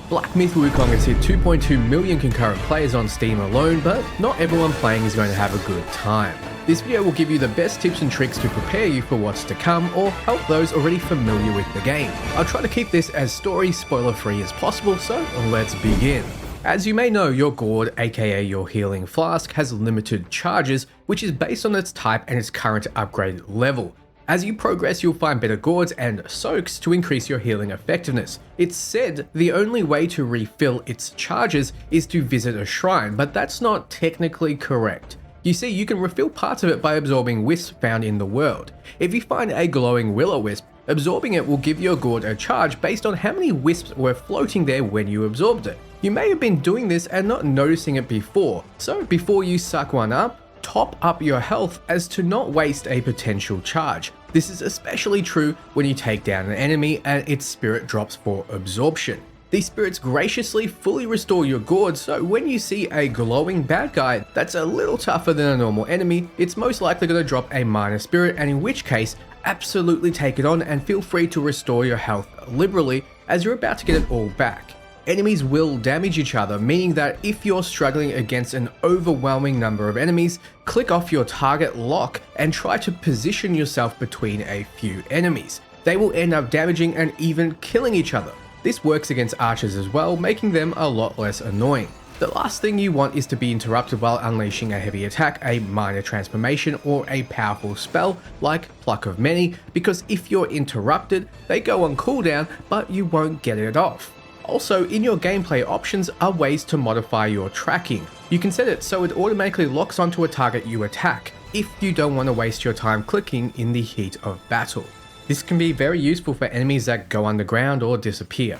Black Myth Wukong has hit 2.2 million concurrent players on Steam alone, but not everyone playing is going to have a good time. This video will give you the best tips and tricks to prepare you for what's to come or help those already familiar with the game. I'll try to keep this as story spoiler free as possible, so let's begin. As you may know, your gourd, aka your healing flask, has limited charges, which is based on its type and its current upgrade level. As you progress, you'll find better gourds and soaks to increase your healing effectiveness. It's said the only way to refill its charges is to visit a shrine, but that's not technically correct. You see, you can refill parts of it by absorbing wisps found in the world. If you find a glowing will-o-wisp, absorbing it will give your gourd a charge based on how many wisps were floating there when you absorbed it. You may have been doing this and not noticing it before, so before you suck one up, top up your health as to not waste a potential charge. This is especially true when you take down an enemy and its spirit drops for absorption. These spirits graciously fully restore your gourd, so when you see a glowing bad guy that's a little tougher than a normal enemy, it's most likely going to drop a minor spirit, and in which case, absolutely take it on and feel free to restore your health liberally as you're about to get it all back. Enemies will damage each other, meaning that if you're struggling against an overwhelming number of enemies, click off your target lock and try to position yourself between a few enemies. They will end up damaging and even killing each other. This works against archers as well, making them a lot less annoying. The last thing you want is to be interrupted while unleashing a heavy attack, a minor transformation, or a powerful spell like Pluck of Many, because if you're interrupted, they go on cooldown, but you won't get it off. Also, in your gameplay options are ways to modify your tracking. You can set it so it automatically locks onto a target you attack, if you don't want to waste your time clicking in the heat of battle. This can be very useful for enemies that go underground or disappear.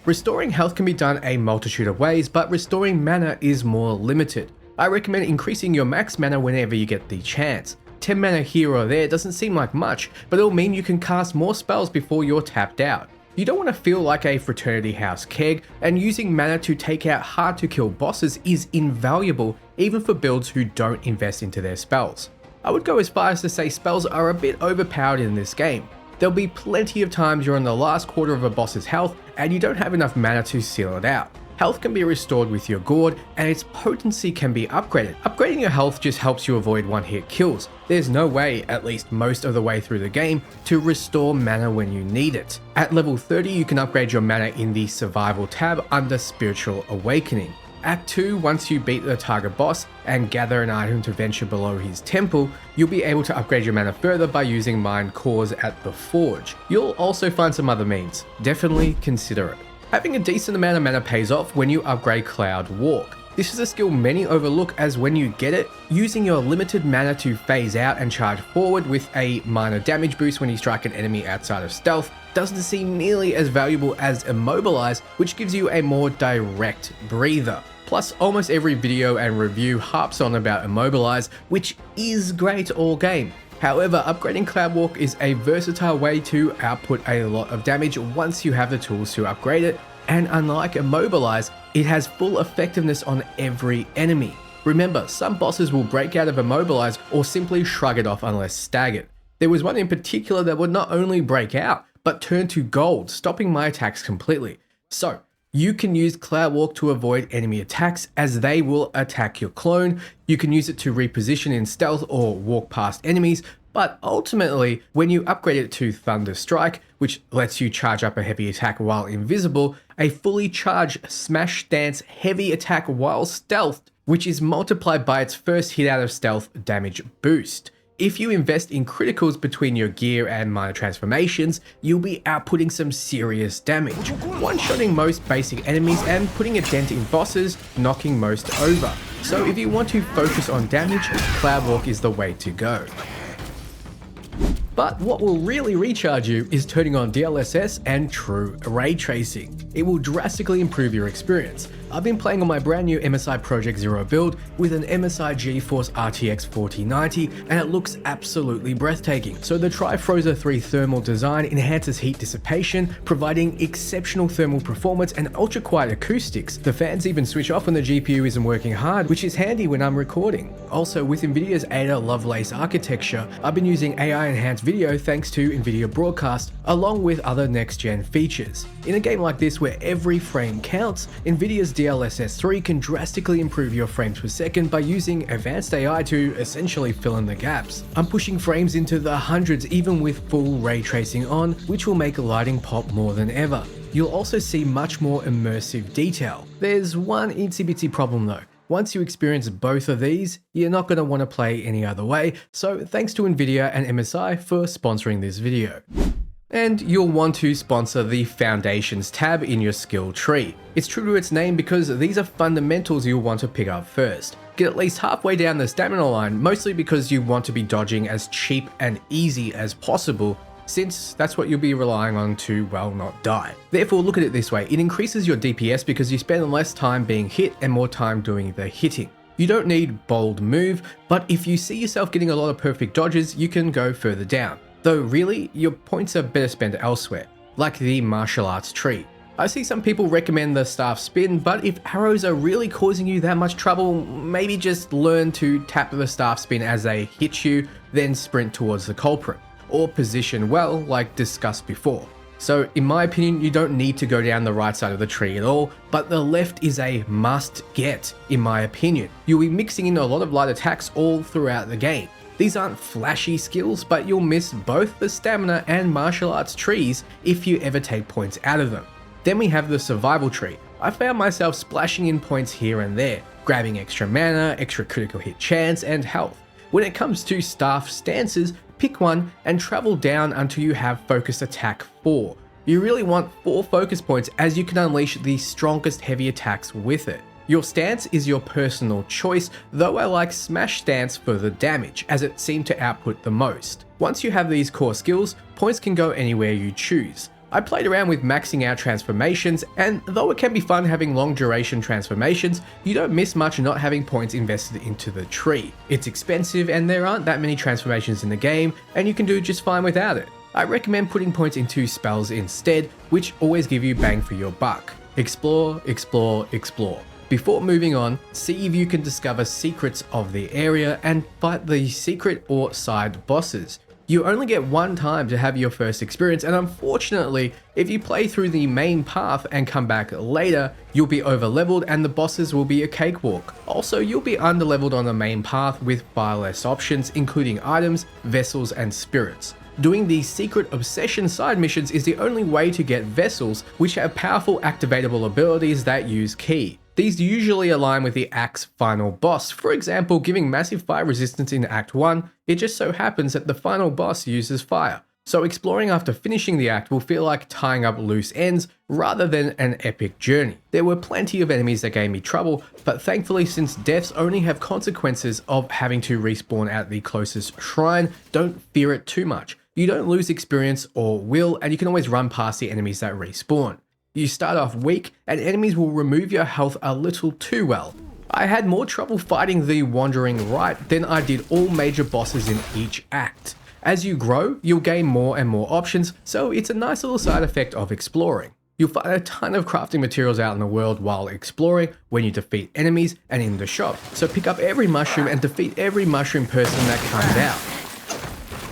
Restoring health can be done a multitude of ways, but restoring mana is more limited. I recommend increasing your max mana whenever you get the chance. 10 mana here or there doesn't seem like much, but it'll mean you can cast more spells before you're tapped out. You don't want to feel like a fraternity house keg, and using mana to take out hard to kill bosses is invaluable even for builds who don't invest into their spells. I would go as far as to say spells are a bit overpowered in this game. There'll be plenty of times you're in the last quarter of a boss's health and you don't have enough mana to seal it out. Health can be restored with your gourd, and its potency can be upgraded. Upgrading your health just helps you avoid one-hit kills. There's no way, at least most of the way through the game, to restore mana when you need it. At level 30, you can upgrade your mana in the Survival tab under Spiritual Awakening. Act 2, once you beat the target boss and gather an item to venture below his temple, you'll be able to upgrade your mana further by using Mind Cores at the Forge. You'll also find some other means. Definitely consider it. Having a decent amount of mana pays off when you upgrade Cloud Walk. This is a skill many overlook, as when you get it, using your limited mana to phase out and charge forward with a minor damage boost when you strike an enemy outside of stealth doesn't seem nearly as valuable as Immobilize, which gives you a more direct breather. Plus, almost every video and review harps on about Immobilize, which is great all game. However, upgrading Cloud Walk is a versatile way to output a lot of damage once you have the tools to upgrade it, and unlike Immobilize, it has full effectiveness on every enemy. Remember, some bosses will break out of Immobilize or simply shrug it off unless staggered. There was one in particular that would not only break out, but turn to gold, stopping my attacks completely. So, you can use Cloud Walk to avoid enemy attacks, as they will attack your clone. You can use it to reposition in stealth or walk past enemies, but ultimately, when you upgrade it to Thunder Strike, which lets you charge up a heavy attack while invisible, a fully charged Smash Dance heavy attack while stealthed, which is multiplied by its first hit out of stealth damage boost. If you invest in criticals between your gear and minor transformations, you'll be outputting some serious damage, one-shotting most basic enemies and putting a dent in bosses, knocking most over. So if you want to focus on damage, Cloud Walk is the way to go. But what will really recharge you is turning on DLSS and true ray tracing. It will drastically improve your experience. I've been playing on my brand new MSI Project Zero build with an MSI GeForce RTX 4090 and it looks absolutely breathtaking. So the Trifroza 3 thermal design enhances heat dissipation, providing exceptional thermal performance and ultra quiet acoustics. The fans even switch off when the GPU isn't working hard, which is handy when I'm recording. Also, with Nvidia's Ada Lovelace architecture, I've been using AI enhanced video thanks to Nvidia Broadcast, along with other next-gen features. In a game like this where every frame counts, Nvidia's DLSS 3 can drastically improve your frames per second by using advanced AI to essentially fill in the gaps. I'm pushing frames into the hundreds even with full ray tracing on, which will make lighting pop more than ever. You'll also see much more immersive detail. There's one itsy bitsy problem though. Once you experience both of these, you're not going to want to play any other way, so thanks to Nvidia and MSI for sponsoring this video. And you'll want to sponsor the Foundations tab in your skill tree. It's true to its name because these are fundamentals you'll want to pick up first. Get at least halfway down the stamina line, mostly because you want to be dodging as cheap and easy as possible, since that's what you'll be relying on to, well, not die. Therefore, look at it this way, it increases your DPS because you spend less time being hit and more time doing the hitting. You don't need bold move, but if you see yourself getting a lot of perfect dodges, you can go further down. Though really, your points are better spent elsewhere, like the martial arts tree. I see some people recommend the staff spin, but if arrows are really causing you that much trouble, maybe just learn to tap the staff spin as they hit you, then sprint towards the culprit, or position well like discussed before. So in my opinion, you don't need to go down the right side of the tree at all, but the left is a must get, in my opinion. You'll be mixing in a lot of light attacks all throughout the game. These aren't flashy skills, but you'll miss both the stamina and martial arts trees if you ever take points out of them. Then we have the survival tree. I found myself splashing in points here and there, grabbing extra mana, extra critical hit chance, and health. When it comes to staff stances, pick one and travel down until you have focus attack 4. You really want 4 focus points as you can unleash the strongest heavy attacks with it. Your stance is your personal choice, though I like smash stance for the damage, as it seemed to output the most. Once you have these core skills, points can go anywhere you choose. I played around with maxing out transformations, and though it can be fun having long duration transformations, you don't miss much not having points invested into the tree. It's expensive and there aren't that many transformations in the game, and you can do just fine without it. I recommend putting points into spells instead, which always give you bang for your buck. Explore, explore, explore. Before moving on, see if you can discover secrets of the area and fight the secret or side bosses. You only get one time to have your first experience, and unfortunately, if you play through the main path and come back later, you'll be over-leveled and the bosses will be a cakewalk. Also, you'll be under-leveled on the main path with far less options, including items, vessels, and spirits. Doing these secret obsession side missions is the only way to get vessels, which have powerful activatable abilities that use ki. These usually align with the Act's final boss, for example giving massive fire resistance in Act 1, it just so happens that the final boss uses fire. So exploring after finishing the act will feel like tying up loose ends rather than an epic journey. There were plenty of enemies that gave me trouble, but thankfully since deaths only have consequences of having to respawn at the closest shrine, don't fear it too much. You don't lose experience or will, and you can always run past the enemies that respawn. You start off weak, and enemies will remove your health a little too well. I had more trouble fighting the Wandering Right than I did all major bosses in each act. As you grow, you'll gain more and more options, so it's a nice little side effect of exploring. You'll find a ton of crafting materials out in the world while exploring when you defeat enemies and in the shop, so pick up every mushroom and defeat every mushroom person that comes out.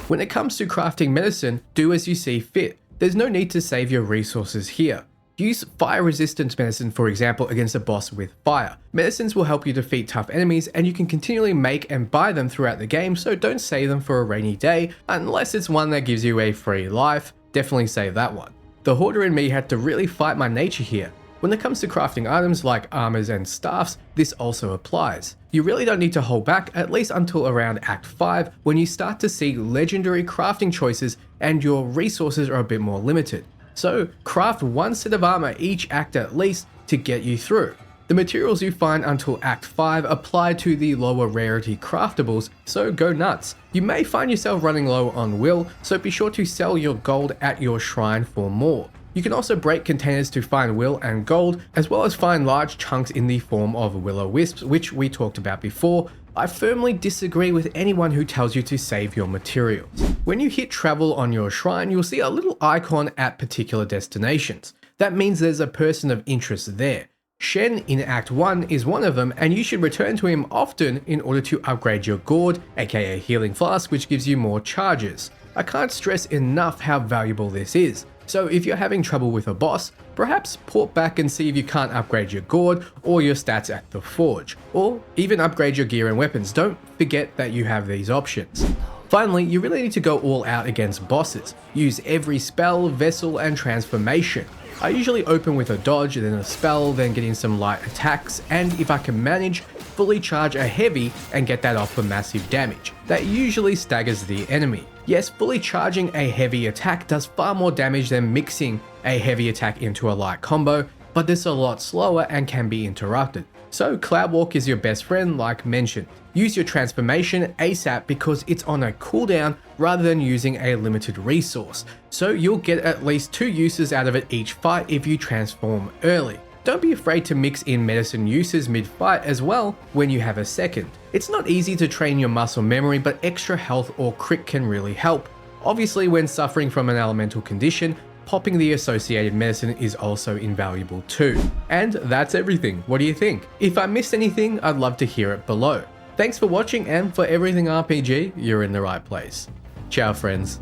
When it comes to crafting medicine, do as you see fit. There's no need to save your resources here. Use fire resistance medicine, for example, against a boss with fire. Medicines will help you defeat tough enemies, and you can continually make and buy them throughout the game, so don't save them for a rainy day, unless it's one that gives you a free life. Definitely save that one. The hoarder in me had to really fight my nature here. When it comes to crafting items like armors and staffs, this also applies. You really don't need to hold back, at least until around Act 5, when you start to see legendary crafting choices and your resources are a bit more limited. So craft one set of armor each act at least to get you through. The materials you find until Act 5 apply to the lower rarity craftables, so go nuts. You may find yourself running low on will, so be sure to sell your gold at your shrine for more. You can also break containers to find will and gold, as well as find large chunks in the form of will-o-wisps, which we talked about before. I firmly disagree with anyone who tells you to save your materials. When you hit travel on your shrine, you'll see a little icon at particular destinations. That means there's a person of interest there. Shen in Act 1 is one of them, and you should return to him often in order to upgrade your gourd, aka healing flask, which gives you more charges. I can't stress enough how valuable this is. So if you're having trouble with a boss, perhaps port back and see if you can't upgrade your gourd or your stats at the forge, or even upgrade your gear and weapons. Don't forget that you have these options. Finally, you really need to go all out against bosses. Use every spell, vessel, and transformation. I usually open with a dodge, then a spell, then get in some light attacks, and if I can manage, fully charge a heavy and get that off for massive damage. That usually staggers the enemy. Yes, fully charging a heavy attack does far more damage than mixing a heavy attack into a light combo, but this is a lot slower and can be interrupted. So Cloud Walk is your best friend like mentioned. Use your transformation ASAP because it's on a cooldown rather than using a limited resource, so you'll get at least 2 uses out of it each fight if you transform early. Don't be afraid to mix in medicine uses mid-fight as well when you have a second. It's not easy to train your muscle memory, but extra health or crit can really help. Obviously, when suffering from an elemental condition, popping the associated medicine is also invaluable too. And that's everything. What do you think? If I missed anything, I'd love to hear it below. Thanks for watching, and for everything RPG, you're in the right place. Ciao friends.